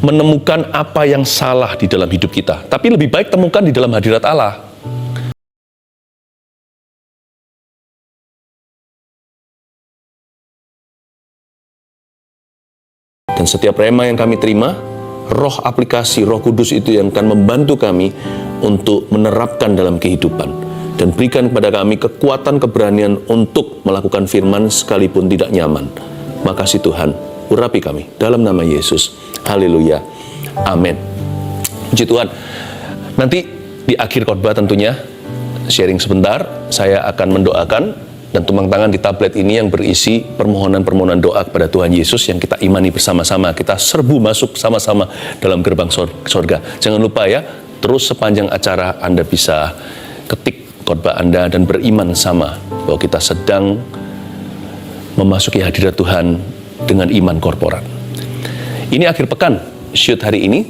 menemukan apa yang salah di dalam hidup kita. Tapi lebih baik temukan di dalam hadirat Allah. Dan setiap rema yang kami terima, roh aplikasi, roh kudus itu yang akan membantu kami untuk menerapkan dalam kehidupan. Dan berikan kepada kami kekuatan, keberanian untuk melakukan firman sekalipun tidak nyaman. Makasih Tuhan, urapi kami dalam nama Yesus. Haleluya. Amin. Puji Tuhan. Nanti di akhir khotbah tentunya sharing sebentar, saya akan mendoakan dan tumpang tangan di tablet ini yang berisi permohonan-permohonan doa kepada Tuhan Yesus yang kita imani bersama-sama. Kita serbu masuk sama-sama dalam gerbang sorga. Jangan lupa ya, terus sepanjang acara Anda bisa ketik khotbah Anda dan beriman sama bahwa kita sedang memasuki hadirat Tuhan dengan iman korporat. Ini akhir pekan shoot hari ini.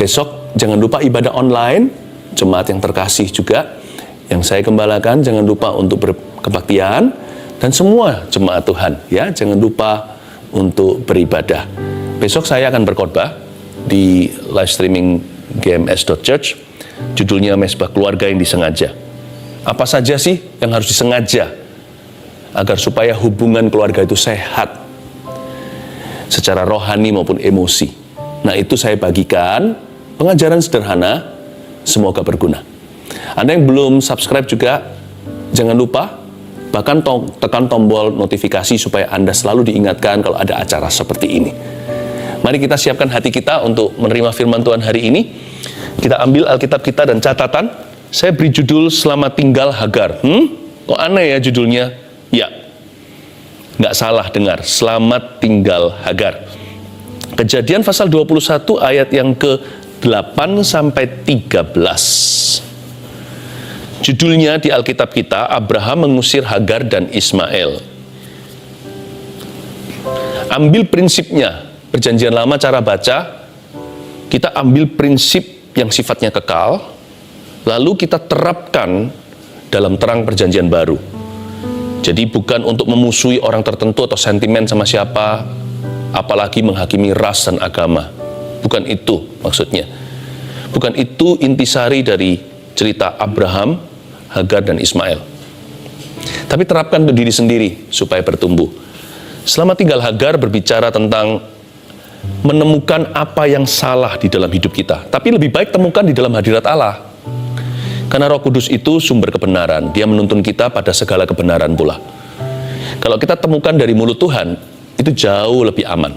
Besok jangan lupa ibadah online, jemaat yang terkasih juga yang saya gembalakan, jangan lupa untuk berkebaktian, dan semua jemaat Tuhan ya, jangan lupa untuk beribadah. Besok saya akan berkhotbah di live streaming gms.church, judulnya Mesbah Keluarga yang Disengaja. Apa saja sih yang harus disengaja agar supaya hubungan keluarga itu sehat secara rohani maupun emosi? Nah, itu saya bagikan pengajaran sederhana, semoga berguna. Anda yang belum subscribe juga, jangan lupa, bahkan tekan tombol notifikasi supaya Anda selalu diingatkan kalau ada acara seperti ini. Mari kita siapkan hati kita untuk menerima firman Tuhan hari ini. Kita ambil Alkitab kita dan catatan. Saya beri judul Selamat Tinggal Hagar. Kok aneh ya judulnya? Ya, nggak salah dengar, Selamat Tinggal Hagar. Kejadian pasal 21 ayat yang ke-8 sampai 13. Judulnya di Alkitab kita, Abraham mengusir Hagar dan Ismail. Ambil prinsipnya, Perjanjian Lama cara baca, kita ambil prinsip yang sifatnya kekal, lalu kita terapkan dalam terang Perjanjian Baru. Jadi bukan untuk memusuhi orang tertentu atau sentimen sama siapa, apalagi menghakimi ras dan agama. Bukan itu maksudnya. Bukan itu intisari dari cerita Abraham, Hagar, dan Ismail. Tapi terapkan untuk diri sendiri supaya bertumbuh. Selamat Tinggal Hagar berbicara tentang menemukan apa yang salah di dalam hidup kita. Tapi lebih baik temukan di dalam hadirat Allah. Karena Roh Kudus itu sumber kebenaran. Dia menuntun kita pada segala kebenaran pula. Kalau kita temukan dari mulut Tuhan, itu jauh lebih aman.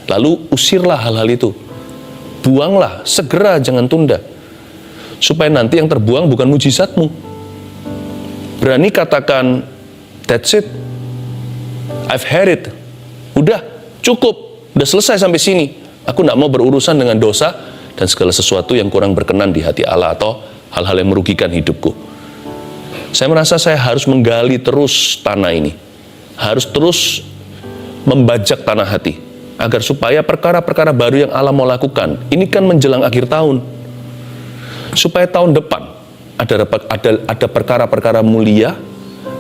Lalu usirlah hal-hal itu. Buanglah, segera, jangan tunda. Supaya nanti yang terbuang bukan mujizatmu. Berani katakan, that's it. I've had it. Udah, cukup. Udah selesai sampai sini. Aku tidak mau berurusan dengan dosa dan segala sesuatu yang kurang berkenan di hati Allah atau hal-hal yang merugikan hidupku. Saya merasa saya harus menggali terus tanah ini. Harus terus membajak tanah hati. Agar supaya perkara-perkara baru yang Allah mau lakukan. Ini kan menjelang akhir tahun. Supaya tahun depan ada perkara-perkara mulia,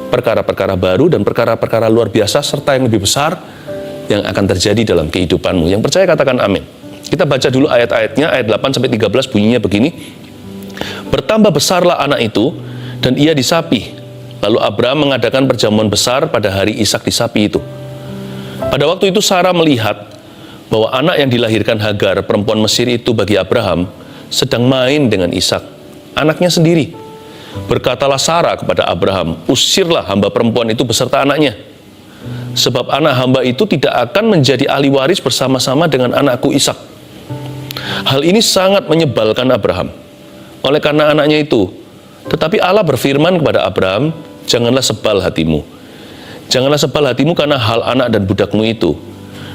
perkara-perkara baru, dan perkara-perkara luar biasa, serta yang lebih besar yang akan terjadi dalam kehidupanmu. Yang percaya katakan amin. Kita baca dulu ayat-ayatnya, ayat 8-13 bunyinya begini. Bertambah besarlah anak itu, dan ia disapi. Lalu Abraham mengadakan perjamuan besar pada hari Ishak disapi itu. Pada waktu itu Sarah melihat bahwa anak yang dilahirkan Hagar, perempuan Mesir itu bagi Abraham, sedang main dengan Ishak, anaknya sendiri. Berkatalah Sarah kepada Abraham, usirlah hamba perempuan itu beserta anaknya. Sebab anak hamba itu tidak akan menjadi ahli waris bersama-sama dengan anakku Ishak. Hal ini sangat menyebalkan Abraham oleh karena anaknya itu. Tetapi Allah berfirman kepada Abraham, janganlah sebal hatimu. Janganlah sebal hatimu karena hal anak dan budakmu itu.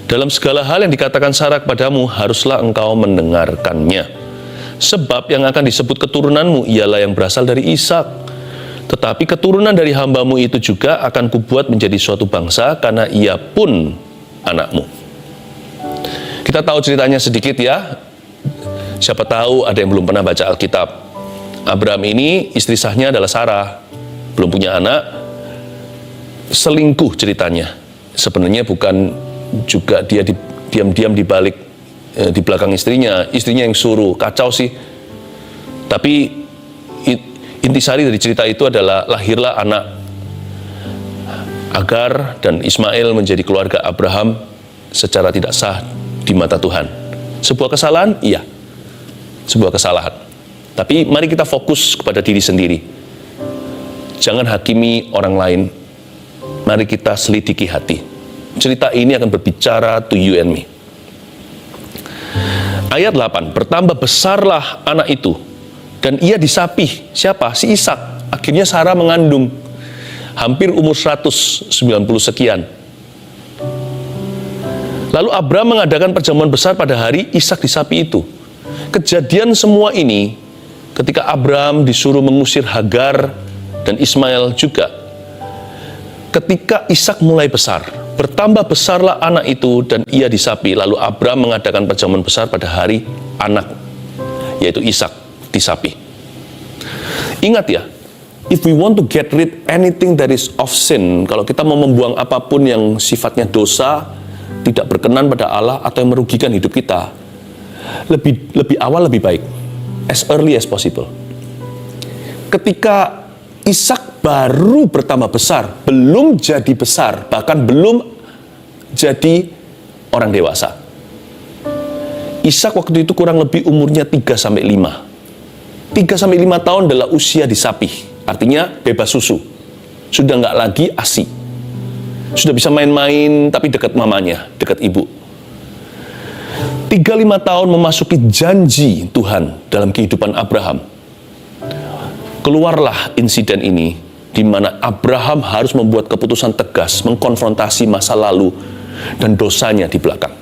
Dalam segala hal yang dikatakan Sarah kepadamu, haruslah engkau mendengarkannya. Sebab yang akan disebut keturunanmu ialah yang berasal dari Ishak. Tetapi keturunan dari hambamu itu juga akan kubuat menjadi suatu bangsa, karena ia pun anakmu. Kita tahu ceritanya sedikit ya. Siapa tahu ada yang belum pernah baca Alkitab. Abraham ini istri sahnya adalah Sarah. Belum punya anak. Selingkuh ceritanya. Sebenarnya bukan juga dia diam-diam di belakang istrinya yang suruh, kacau sih. Tapi intisari dari cerita itu adalah lahirlah anak Hagar dan Ismail menjadi keluarga Abraham secara tidak sah di mata Tuhan. Sebuah kesalahan? Iya, sebuah kesalahan. Tapi mari kita fokus kepada diri sendiri. Jangan hakimi orang lain. Mari kita selidiki hati. Cerita ini akan berbicara to you and me. Ayat 8, bertambah besarlah anak itu, dan ia disapih. Siapa? Si Ishak. Akhirnya Sarah mengandung. Hampir umur 190 sekian. Lalu Abraham mengadakan perjamuan besar pada hari Ishak disapi itu. Kejadian semua ini ketika Abraham disuruh mengusir Hagar dan Ismail juga. Ketika Ishak mulai besar, bertambah besarlah anak itu dan ia disapi. Lalu Abraham mengadakan perjamuan besar pada hari anak, yaitu Ishak disapi. Ingat ya, if we want to get rid anything that is of sin, kalau kita mau membuang apapun yang sifatnya dosa, tidak berkenan pada Allah atau yang merugikan hidup kita, lebih awal lebih baik, as early as possible. Ketika Ishak baru bertambah besar, belum jadi besar, bahkan belum jadi orang dewasa. Ishak waktu itu kurang lebih umurnya 3-5. 3-5 tahun adalah usia disapih, artinya bebas susu. Sudah nggak lagi ASI. Sudah bisa main-main tapi dekat mamanya, dekat ibu. 3-5 tahun memasuki janji Tuhan dalam kehidupan Abraham. Keluarlah insiden ini di mana Abraham harus membuat keputusan tegas, mengkonfrontasi masa lalu dan dosanya di belakang.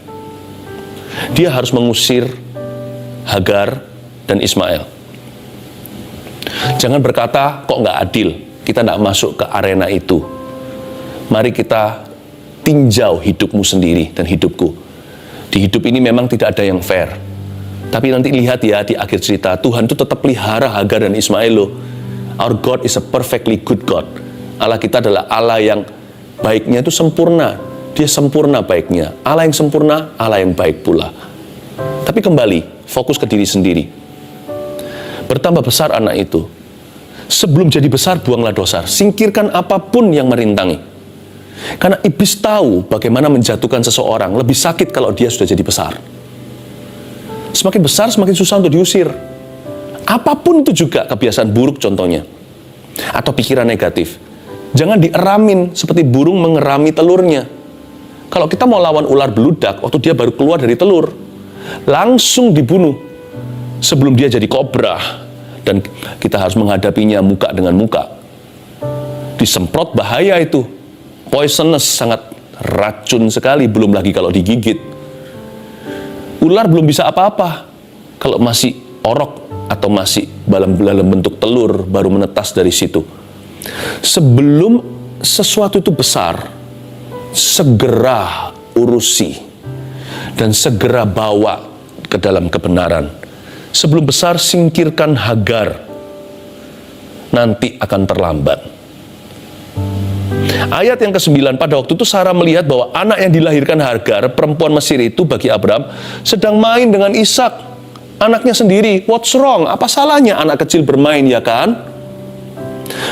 Dia harus mengusir Hagar dan Ismail. Jangan berkata, kok nggak adil, kita nggak masuk ke arena itu. Mari kita tinjau hidupmu sendiri dan hidupku. Di hidup ini memang tidak ada yang fair. Tapi nanti lihat ya di akhir cerita, Tuhan itu tetap pelihara Hagar dan Ismail loh. Our God is a perfectly good God. Allah kita adalah Allah yang baiknya itu sempurna. Dia sempurna baiknya. Allah yang sempurna, Allah yang baik pula. Tapi kembali, fokus ke diri sendiri. Bertambah besar anak itu. Sebelum jadi besar, buanglah dosa. Singkirkan apapun yang merintangi. Karena iblis tahu bagaimana menjatuhkan seseorang. Lebih sakit kalau dia sudah jadi besar. Semakin besar, semakin susah untuk diusir. Apapun itu juga kebiasaan buruk contohnya. Atau pikiran negatif. Jangan dieramin seperti burung mengerami telurnya. Kalau kita mau lawan ular beludak, waktu dia baru keluar dari telur, langsung dibunuh. Sebelum dia jadi kobra. Dan kita harus menghadapinya muka dengan muka. Disemprot bahaya itu. Poisonous, sangat racun sekali. Belum lagi kalau digigit. Ular belum bisa apa-apa. Kalau masih orok atau masih dalam bentuk telur, baru menetas dari situ. Sebelum sesuatu itu besar, segera urusi dan segera bawa ke dalam kebenaran. Sebelum besar, singkirkan Hagar. Nanti akan terlambat. Ayat yang ke-9, pada waktu itu Sarah melihat bahwa anak yang dilahirkan Hagar, perempuan Mesir itu bagi Abraham, sedang main dengan Ishak, anaknya sendiri. What's wrong? Apa salahnya anak kecil bermain, ya kan?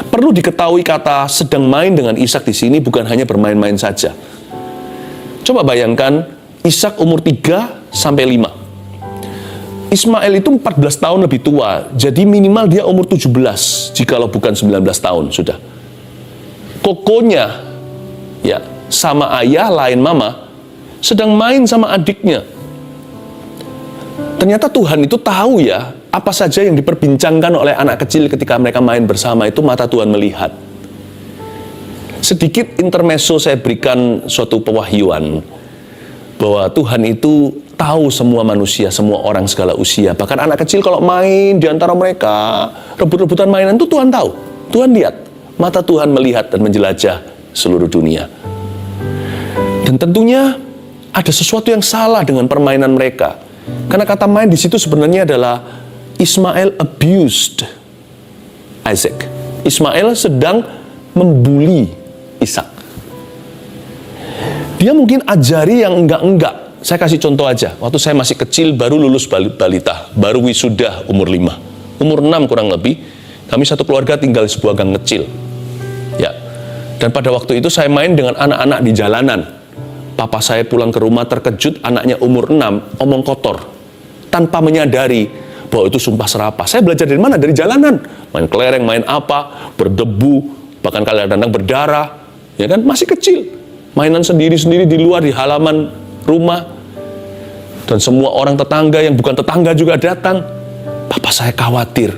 Perlu diketahui kata sedang main dengan Ishak di sini bukan hanya bermain-main saja. Coba bayangkan, Ishak umur 3-5. Ismail itu 14 tahun lebih tua, jadi minimal dia umur 17, jikalau bukan 19 tahun sudah. Kokonya, ya, sama ayah lain mama, sedang main sama adiknya. Ternyata Tuhan itu tahu ya, apa saja yang diperbincangkan oleh anak kecil ketika mereka main bersama itu mata Tuhan melihat. Sedikit intermezzo saya berikan suatu pewahyuan, bahwa Tuhan itu tahu semua manusia, semua orang segala usia. Bahkan anak kecil kalau main di antara mereka, rebut-rebutan mainan itu Tuhan tahu. Tuhan lihat, mata Tuhan melihat dan menjelajah seluruh dunia. Dan tentunya ada sesuatu yang salah dengan permainan mereka. Karena kata main di situ sebenarnya adalah Ismail abused Isaac. Ismail sedang membuli Ishak. Dia mungkin ajari yang enggak-enggak. saya kasih contoh aja. Waktu saya masih kecil, baru lulus balita, baru wisuda umur 5. Umur 6 kurang lebih, kami satu keluarga tinggal di sebuah gang kecil. Ya. Dan pada waktu itu saya main dengan anak-anak di jalanan. Papa saya pulang ke rumah terkejut, anaknya umur 6 omong kotor. Tanpa menyadari bahwa itu sumpah serapah. Saya belajar dari mana? Dari jalanan. Main kelereng, main apa, berdebu, bahkan kadang-kadang berdarah. Ya kan, masih kecil. Mainan sendiri-sendiri di luar, di halaman rumah. Dan semua orang tetangga yang bukan tetangga juga datang. Papa saya khawatir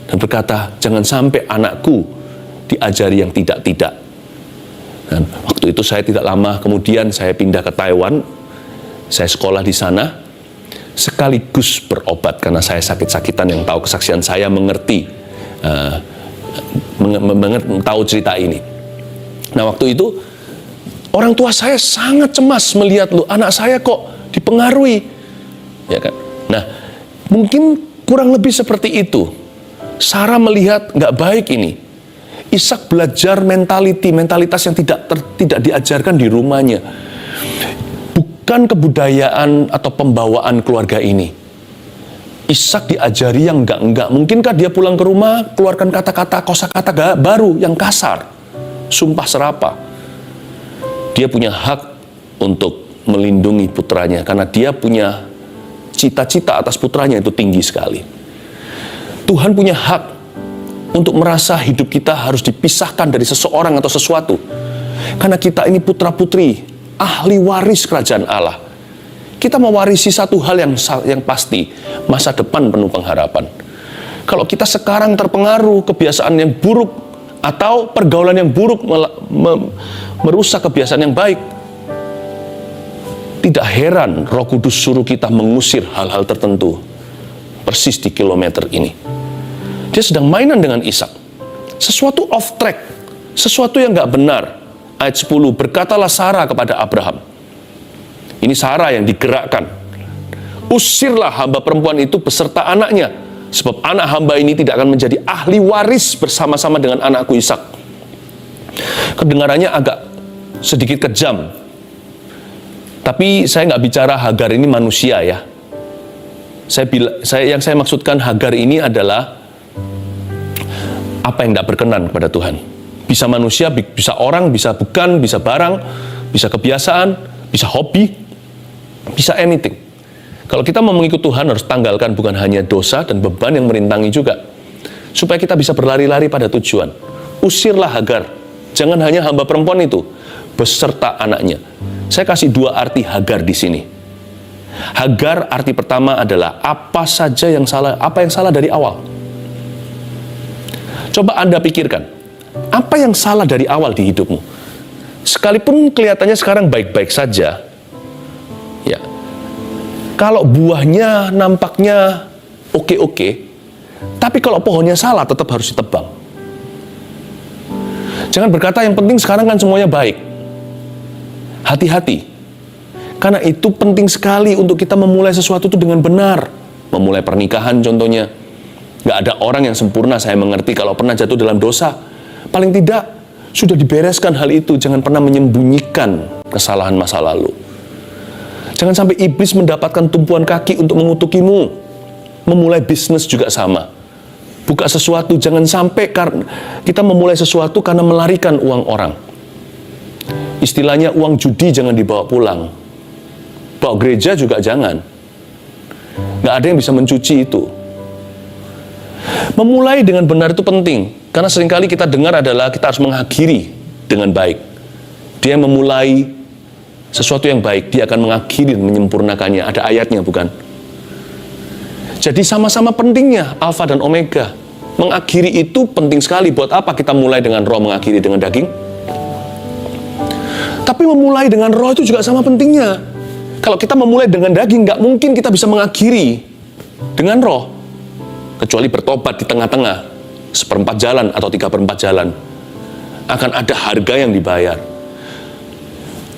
dan berkata, jangan sampai anakku diajari yang tidak-tidak. Dan waktu itu saya tidak lama kemudian saya pindah ke Taiwan. Saya sekolah di sana, sekaligus berobat karena saya sakit-sakitan. Yang tahu kesaksian saya mengerti, tahu cerita ini. Nah waktu itu orang tua saya sangat cemas melihat anak saya kok dipengaruhi, ya kan? Nah mungkin kurang lebih seperti itu. Sarah melihat nggak baik ini. Ishak belajar mentalitas yang tidak diajarkan di rumahnya. Bukan kebudayaan atau pembawaan keluarga ini. Ishak diajari yang enggak. Mungkinkah dia pulang ke rumah, keluarkan kata-kata, kosakata baru yang kasar. Sumpah serapah. Dia punya hak untuk melindungi putranya, karena dia punya cita-cita atas putranya itu tinggi sekali. Tuhan punya hak untuk merasa hidup kita harus dipisahkan dari seseorang atau sesuatu. Karena kita ini putra-putri, ahli waris kerajaan Allah. Kita mewarisi satu hal yang pasti, masa depan penuh pengharapan. Kalau kita sekarang terpengaruh kebiasaan yang buruk, atau pergaulan yang buruk merusak kebiasaan yang baik, tidak heran Roh Kudus suruh kita mengusir hal-hal tertentu. Persis di kilometer ini. Dia sedang mainan dengan Ishak. Sesuatu off track, sesuatu yang nggak benar. Ayat 10, berkatalah Sarah kepada Abraham. Ini Sarah yang digerakkan. Usirlah hamba perempuan itu beserta anaknya, sebab anak hamba ini tidak akan menjadi ahli waris bersama-sama dengan anakku Ishak. Kedengarannya agak sedikit kejam. Tapi saya nggak bicara Hagar ini manusia ya. Yang saya maksudkan Hagar ini adalah apa yang tidak berkenan kepada Tuhan. Bisa manusia, bisa orang, bisa bukan, bisa barang, bisa kebiasaan, bisa hobi, bisa anything. Kalau kita mau mengikut Tuhan harus tanggalkan bukan hanya dosa dan beban yang merintangi juga. Supaya kita bisa berlari-lari pada tujuan. Usirlah Hagar. Jangan hanya hamba perempuan itu, beserta anaknya. Saya kasih dua arti Hagar di sini. Hagar arti pertama adalah apa saja yang salah, apa yang salah dari awal. Coba Anda pikirkan, apa yang salah dari awal di hidupmu? Sekalipun kelihatannya sekarang baik-baik saja, ya. Kalau buahnya nampaknya oke-oke, tapi kalau pohonnya salah tetap harus ditebang. Jangan berkata yang penting sekarang kan semuanya baik. Hati-hati. Karena itu penting sekali untuk kita memulai sesuatu itu dengan benar. Memulai pernikahan contohnya. Gak ada orang yang sempurna, saya mengerti kalau pernah jatuh dalam dosa. Paling tidak, sudah dibereskan hal itu. Jangan pernah menyembunyikan kesalahan masa lalu. Jangan sampai iblis mendapatkan tumpuan kaki untuk mengutukimu. Memulai bisnis juga sama. Buka sesuatu, jangan sampai kita memulai sesuatu karena melarikan uang orang. Istilahnya uang judi jangan dibawa pulang. Bawa gereja juga jangan. Gak ada yang bisa mencuci itu. Memulai dengan benar itu penting. Karena seringkali kita dengar adalah kita harus mengakhiri dengan baik. Dia memulai sesuatu yang baik, dia akan mengakhiri dan menyempurnakannya. Ada ayatnya bukan? Jadi sama-sama pentingnya Alfa dan Omega. Mengakhiri itu penting sekali. Buat apa kita mulai dengan roh, mengakhiri dengan daging? Tapi memulai dengan roh itu juga sama pentingnya. Kalau kita memulai dengan daging, nggak mungkin kita bisa mengakhiri dengan roh. Kecuali bertobat di tengah-tengah, 1/4 jalan atau 3/4 jalan. Akan ada harga yang dibayar.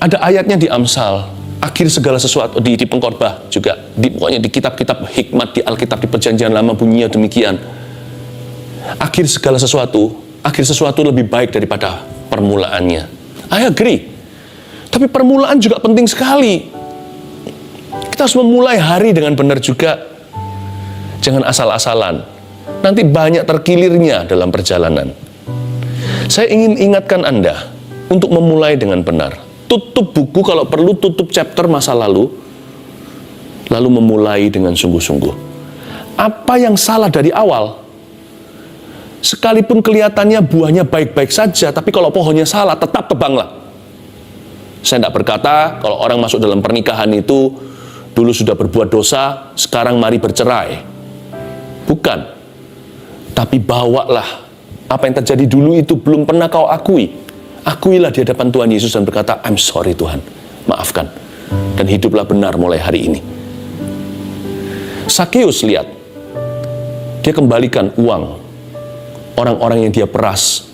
Ada ayatnya di Amsal, akhir segala sesuatu, di Pengkhotbah juga, pokoknya di kitab-kitab hikmat, di Alkitab, di Perjanjian Lama bunyinya demikian. Akhir segala sesuatu, akhir sesuatu lebih baik daripada permulaannya. I agree. Tapi permulaan juga penting sekali. Kita harus memulai hari dengan benar juga. Jangan asal-asalan. Nanti banyak terkilirnya dalam perjalanan. Saya ingin ingatkan Anda untuk memulai dengan benar. Tutup buku kalau perlu, tutup chapter masa lalu memulai dengan sungguh-sungguh. Apa yang salah dari awal? Sekalipun kelihatannya buahnya baik-baik saja, tapi kalau pohonnya salah, tetap tebanglah. Saya tidak berkata kalau orang masuk dalam pernikahan itu dulu sudah berbuat dosa, sekarang mari bercerai. Bukan. Tapi bawalah apa yang terjadi dulu itu belum pernah kau akui. Akuilah di hadapan Tuhan Yesus dan berkata, I'm sorry Tuhan, maafkan. Dan hiduplah benar mulai hari ini. Sakeus, lihat, dia kembalikan uang orang-orang yang dia peras.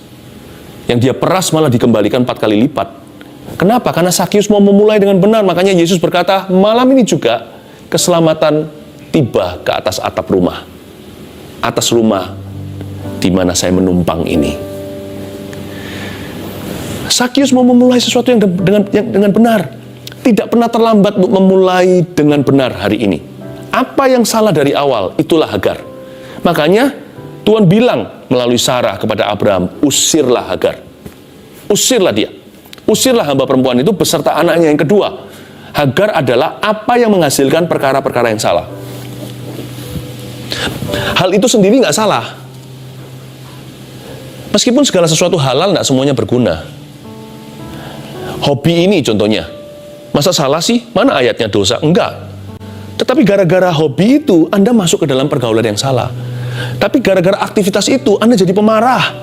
Yang dia peras malah dikembalikan 4 kali lipat. Kenapa? Karena Sakeus mau memulai dengan benar. Makanya Yesus berkata, malam ini juga keselamatan tiba ke atas atap rumah. Atas rumah di mana saya menumpang ini. Sakeus mau memulai sesuatu yang dengan benar. Tidak pernah terlambat untuk memulai dengan benar hari ini. Apa yang salah dari awal, itulah Hagar. Makanya Tuhan bilang melalui Sarah kepada Abraham, usirlah Hagar. Usirlah dia. Usirlah hamba perempuan itu beserta anaknya yang kedua. Hagar adalah apa yang menghasilkan perkara-perkara yang salah. Hal itu sendiri nggak salah. Meskipun segala sesuatu halal, nggak semuanya berguna. Hobi ini contohnya. Masa salah sih? Mana ayatnya dosa? Enggak. Tetapi gara-gara hobi itu, Anda masuk ke dalam pergaulan yang salah. Tapi gara-gara aktivitas itu, Anda jadi pemarah.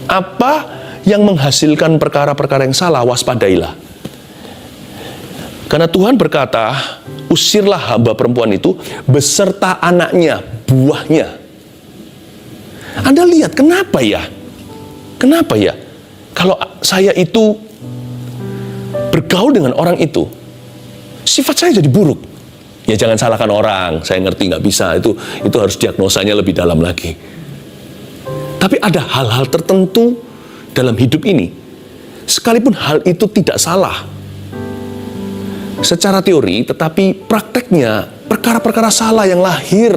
Apa yang menghasilkan perkara-perkara yang salah, waspadailah. Karena Tuhan berkata, usirlah hamba perempuan itu beserta anaknya, buahnya. Anda lihat, kenapa ya? Kenapa ya? Kalau saya itu bergaul dengan orang itu, sifat saya jadi buruk. Ya jangan salahkan orang, saya ngerti nggak bisa, itu harus diagnosanya lebih dalam lagi. Tapi ada hal-hal tertentu dalam hidup ini, sekalipun hal itu tidak salah secara teori, tetapi prakteknya perkara-perkara salah yang lahir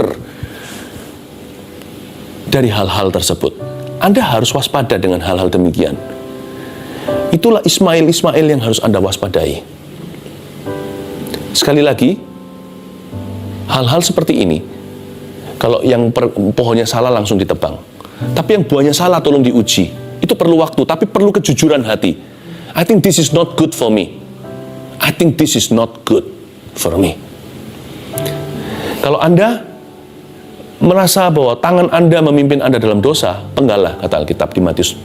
dari hal-hal tersebut. Anda harus waspada dengan hal-hal demikian. Itulah Ismail yang harus Anda waspadai. Sekali lagi, hal-hal seperti ini, kalau yang pohonnya salah langsung ditebang. Tapi yang buahnya salah tolong diuji. Itu perlu waktu, tapi perlu kejujuran hati. I think this is not good for me. I think this is not good for me. Kalau Anda merasa bahwa tangan Anda memimpin Anda dalam dosa, penggallah, kata Alkitab di Matius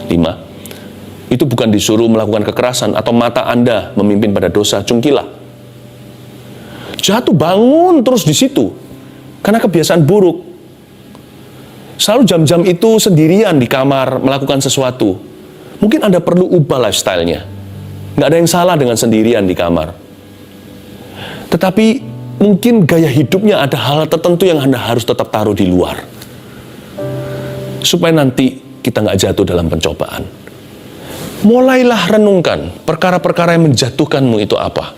5. Itu bukan disuruh melakukan kekerasan, atau mata Anda memimpin pada dosa, cungkilah. Jatuh bangun terus di situ, karena kebiasaan buruk. Selalu jam-jam itu sendirian di kamar melakukan sesuatu. Mungkin Anda perlu ubah lifestyle-nya. Nggak ada yang salah dengan sendirian di kamar. Tetapi mungkin gaya hidupnya ada hal tertentu yang Anda harus tetap taruh di luar. Supaya nanti kita nggak jatuh dalam pencobaan. Mulailah renungkan perkara-perkara yang menjatuhkanmu itu apa.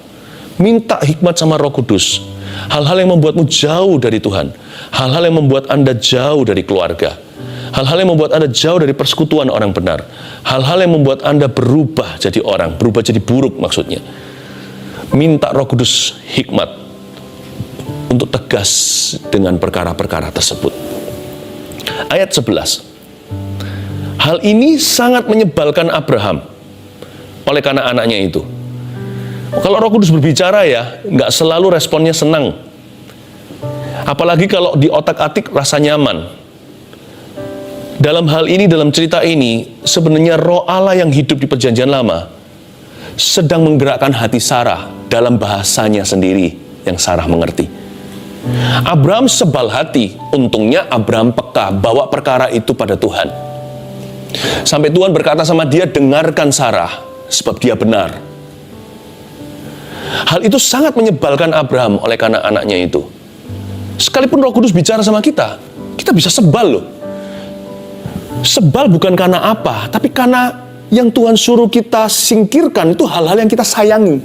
Minta hikmat sama Roh Kudus. Hal-hal yang membuatmu jauh dari Tuhan. Hal-hal yang membuat Anda jauh dari keluarga. Hal-hal yang membuat Anda jauh dari persekutuan orang benar. Hal-hal yang membuat Anda berubah jadi orang, berubah jadi buruk maksudnya. Minta Roh Kudus hikmat untuk tegas dengan perkara-perkara tersebut. Ayat 11. Hal ini sangat menyebalkan Abraham oleh karena anaknya itu. Kalau Roh Kudus berbicara ya, nggak selalu responnya senang. Apalagi kalau di otak-atik rasa nyaman. Dalam hal ini, dalam cerita ini, sebenarnya Roh Allah yang hidup di Perjanjian Lama sedang menggerakkan hati Sarah dalam bahasanya sendiri yang Sarah mengerti. Abraham sebal hati, untungnya Abraham peka, bawa perkara itu pada Tuhan. Sampai Tuhan berkata sama dia, dengarkan Sarah, sebab dia benar. Hal itu sangat menyebalkan Abraham oleh karena anaknya itu. Sekalipun Roh Kudus bicara sama kita bisa sebal loh. Sebal bukan karena apa, tapi karena yang Tuhan suruh kita singkirkan itu hal-hal yang kita sayangi.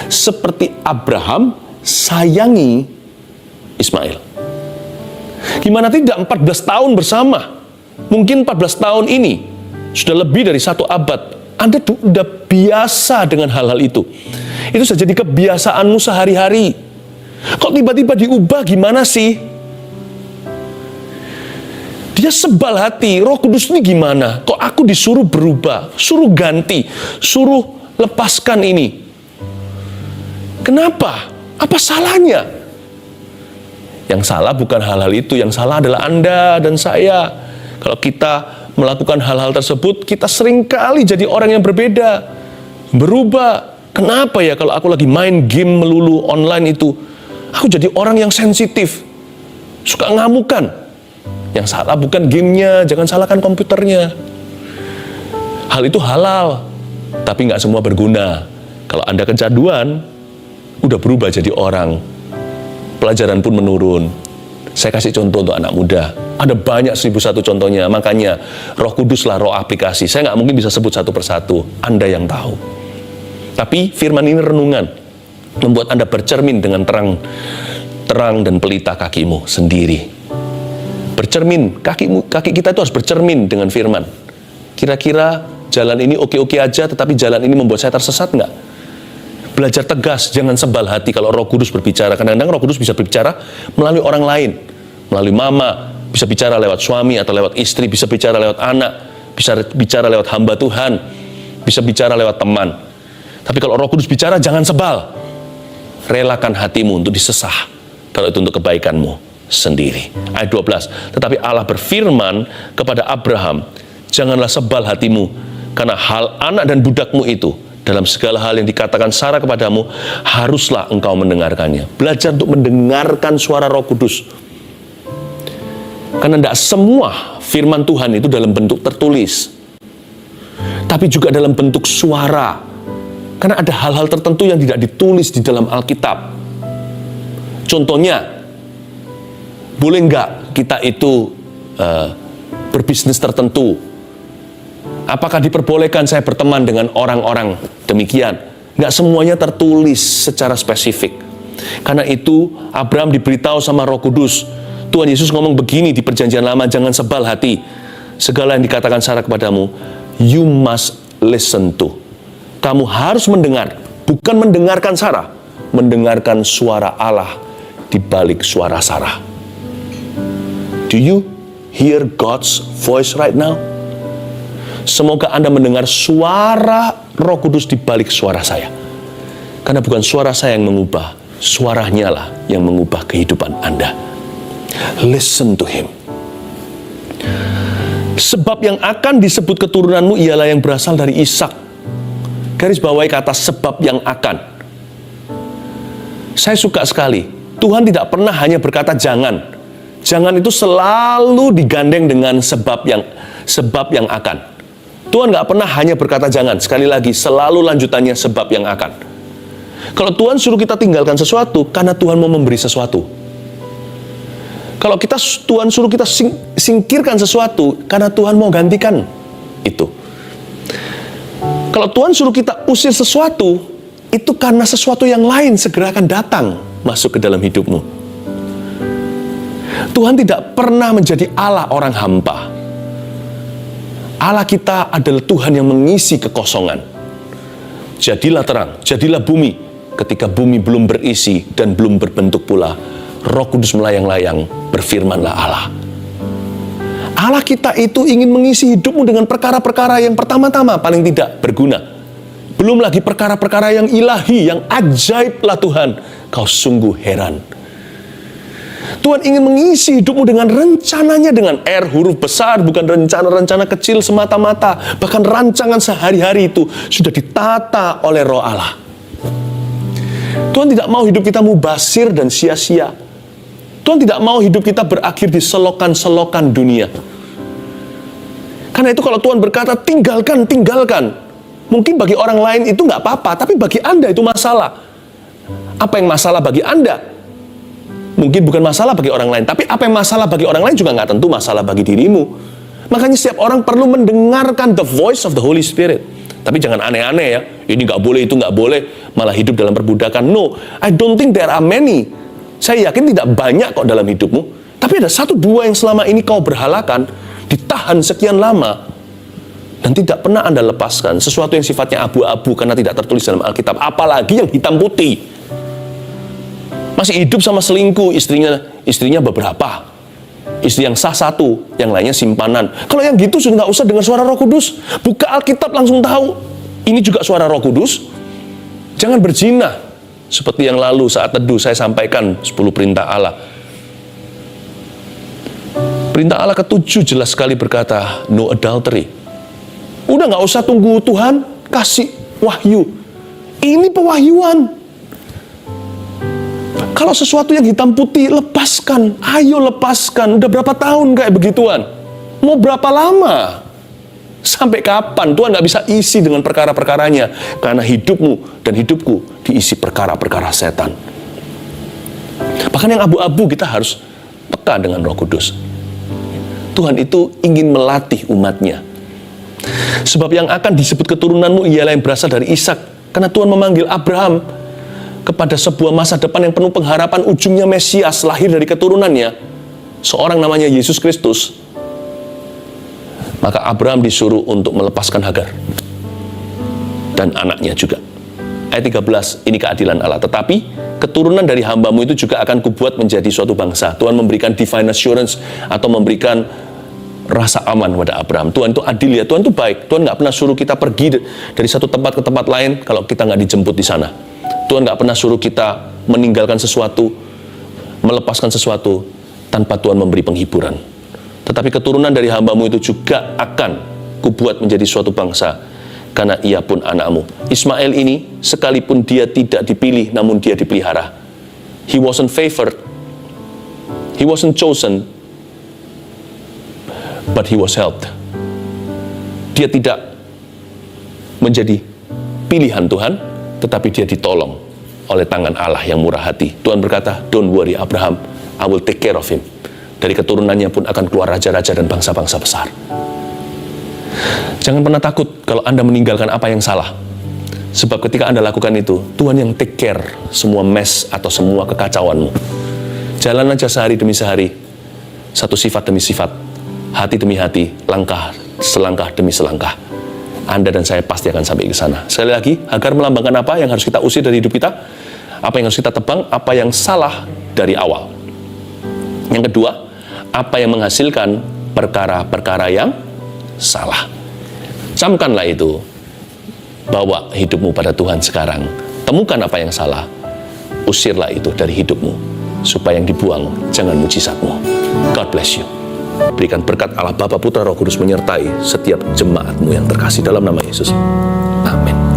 seperti Abraham sayangi Ismail. Gimana tidak 14 tahun bersama? Mungkin 14 tahun ini sudah lebih dari 1 abad. Anda sudah biasa dengan hal-hal itu. Itu sudah jadi kebiasaanmu sehari-hari. Kok tiba-tiba diubah, gimana sih? Dia sebal hati. Roh Kudus ini gimana? Kok aku disuruh berubah? Suruh ganti. Suruh lepaskan ini. Kenapa? Apa salahnya? Yang salah bukan hal-hal itu. Yang salah adalah Anda dan saya. Kalau kita melakukan hal-hal tersebut, kita seringkali jadi orang yang berbeda. Berubah. Kenapa ya kalau aku lagi main game melulu online itu, aku jadi orang yang sensitif. Suka ngamukan. Yang salah bukan gamenya, jangan salahkan komputernya. Hal itu halal, tapi nggak semua berguna. Kalau Anda kecanduan, udah berubah jadi orang. Pelajaran pun menurun. Saya kasih contoh untuk anak muda. Ada banyak 1001 contohnya. Makanya Roh Kudus lah roh aplikasi. Saya nggak mungkin bisa sebut satu persatu. Anda yang tahu. Tapi firman ini renungan. Membuat Anda bercermin dengan terang dan pelita kakimu sendiri. Bercermin. Kaki kita itu harus bercermin dengan firman. Kira-kira jalan ini oke-oke aja, tetapi jalan ini membuat saya tersesat nggak? Belajar tegas, jangan sebal hati kalau Roh Kudus berbicara. Kadang-kadang Roh Kudus bisa berbicara melalui orang lain. Melalui mama, bisa bicara lewat suami atau lewat istri, bisa bicara lewat anak, bisa bicara lewat hamba Tuhan, bisa bicara lewat teman. Tapi kalau Roh Kudus bicara, jangan sebal. Relakan hatimu untuk disesah, kalau itu untuk kebaikanmu sendiri. Ayat 12, tetapi Allah berfirman kepada Abraham, janganlah sebal hatimu, karena hal anak dan budakmu itu, dalam segala hal yang dikatakan Sarah kepadamu, haruslah engkau mendengarkannya. Belajar untuk mendengarkan suara Roh Kudus. Karena tidak semua firman Tuhan itu dalam bentuk tertulis, tapi juga dalam bentuk suara. Karena ada hal-hal tertentu yang tidak ditulis di dalam Alkitab. Contohnya, boleh nggak kita itu berbisnis tertentu? Apakah diperbolehkan saya berteman dengan orang-orang demikian? Nggak semuanya tertulis secara spesifik. Karena itu Abraham diberitahu sama Roh Kudus. Tuhan Yesus ngomong begini di Perjanjian Lama, jangan sebal hati. Segala yang dikatakan Sarah kepadamu, you must listen to. Kamu harus mendengar, bukan mendengarkan Sarah, mendengarkan suara Allah di balik suara Sarah. Do you hear God's voice right now? Semoga Anda mendengar suara Roh Kudus di balik suara saya. Karena bukan suara saya yang mengubah, suaranya lah yang mengubah kehidupan Anda. Listen to Him. Sebab yang akan disebut keturunanmu ialah yang berasal dari Ishak. Garis bawahi kata sebab yang akan. Saya suka sekali. Tuhan tidak pernah hanya berkata jangan. Jangan itu selalu digandeng dengan sebab yang akan. Tuhan nggak pernah hanya berkata jangan. Sekali lagi, selalu lanjutannya sebab yang akan. Kalau Tuhan suruh kita tinggalkan sesuatu, karena Tuhan mau memberi sesuatu. Kalau Tuhan suruh kita singkirkan sesuatu, karena Tuhan mau gantikan itu. Kalau Tuhan suruh kita usir sesuatu, itu karena sesuatu yang lain segera akan datang masuk ke dalam hidupmu. Tuhan tidak pernah menjadi Allah orang hampa. Allah kita adalah Tuhan yang mengisi kekosongan. Jadilah terang, jadilah bumi. Ketika bumi belum berisi dan belum berbentuk pula, Roh Kudus melayang-layang, berfirmanlah Allah. Allah kita itu ingin mengisi hidupmu dengan perkara-perkara yang pertama-tama paling tidak berguna. Belum lagi perkara-perkara yang ilahi, yang ajaib lah Tuhan. Kau sungguh heran. Tuhan ingin mengisi hidupmu dengan rencananya, dengan R huruf besar, bukan rencana-rencana kecil semata-mata. Bahkan rancangan sehari-hari itu sudah ditata oleh Roh Allah. Tuhan tidak mau hidup kita mubazir dan sia-sia. Tuhan tidak mau hidup kita berakhir di selokan-selokan dunia. Karena itu kalau Tuhan berkata tinggalkan, tinggalkan. Mungkin bagi orang lain itu nggak apa-apa, tapi bagi Anda itu masalah. Apa yang masalah bagi Anda? Mungkin bukan masalah bagi orang lain, tapi apa yang masalah bagi orang lain juga nggak tentu masalah bagi dirimu. Makanya setiap orang perlu mendengarkan the voice of the Holy Spirit. Tapi Tapi jangan aneh-aneh ya, ini nggak boleh, itu nggak boleh, malah hidup dalam perbudakan. No, I don't think there are many. Saya yakin tidak banyak kok dalam hidupmu. Tapi ada satu dua yang selama ini kau berhalakan, ditahan sekian lama, dan tidak pernah Anda lepaskan. Sesuatu yang sifatnya abu-abu karena tidak tertulis dalam Alkitab. Apalagi yang hitam putih. Masih hidup sama selingkuh, istrinya beberapa. Istri yang sah satu, yang lainnya simpanan. Kalau yang gitu sudah nggak usah dengar suara Roh Kudus. Buka Alkitab langsung tahu. Ini juga suara Roh Kudus. Jangan berzina. Seperti yang lalu saat teduh saya sampaikan 10 perintah Allah. Perintah Allah ke-7 jelas sekali berkata, no adultery. Udah nggak usah tunggu Tuhan kasih wahyu. Ini pewahyuan. Kalau sesuatu yang hitam putih, lepaskan. Ayo lepaskan. Udah berapa tahun kayak begituan? Mau berapa lama? Sampai kapan? Tuhan nggak bisa isi dengan perkara-perkaranya. Karena hidupmu dan hidupku diisi perkara-perkara setan. Bahkan yang abu-abu kita harus peka dengan Roh Kudus. Tuhan itu ingin melatih umatnya. Sebab yang akan disebut keturunanmu ialah yang berasal dari Ishak. Karena Tuhan memanggil Abraham kepada sebuah masa depan yang penuh pengharapan, ujungnya Mesias lahir dari keturunannya, seorang namanya Yesus Kristus. Maka Abraham disuruh untuk melepaskan Hagar dan anaknya juga. Ayat 13, ini keadilan Allah. Tetapi keturunan dari hambamu itu juga akan kubuat menjadi suatu bangsa. Tuhan memberikan divine assurance atau memberikan rasa aman kepada Abraham. Tuhan itu adil ya, Tuhan itu baik. Tuhan nggak pernah suruh kita pergi dari satu tempat ke tempat lain kalau kita nggak dijemput di sana. Tuhan nggak pernah suruh kita meninggalkan sesuatu, melepaskan sesuatu tanpa Tuhan memberi penghiburan. Tetapi keturunan dari hambamu itu juga akan kubuat menjadi suatu bangsa, karena ia pun anakmu. Ismail ini, sekalipun dia tidak dipilih, namun dia dipelihara. He wasn't favored, he wasn't chosen, but he was helped. Dia tidak menjadi pilihan Tuhan, tetapi dia ditolong oleh tangan Allah yang murah hati. Tuhan berkata, don't worry Abraham, I will take care of him. Dari keturunannya pun akan keluar raja-raja dan bangsa-bangsa besar. Jangan pernah takut kalau Anda meninggalkan apa yang salah. Sebab ketika Anda lakukan itu, Tuhan yang take care semua mess atau semua kekacauanmu. Jalan aja sehari demi sehari, satu sifat demi sifat, hati demi hati, langkah selangkah demi selangkah. Anda dan saya pasti akan sampai ke sana. Sekali lagi, Hagar melambangkan apa yang harus kita usir dari hidup kita? Apa yang harus kita tebang? Apa yang salah dari awal? Yang kedua, apa yang menghasilkan perkara-perkara yang salah? Camkanlah itu. Bawa hidupmu pada Tuhan sekarang. Temukan apa yang salah. Usirlah itu dari hidupmu. Supaya yang dibuang, jangan mujizatmu. God bless you. Berikan berkat Allah Bapa, Putra, Roh Kudus menyertai setiap jemaatmu yang terkasih dalam nama Yesus. Amin.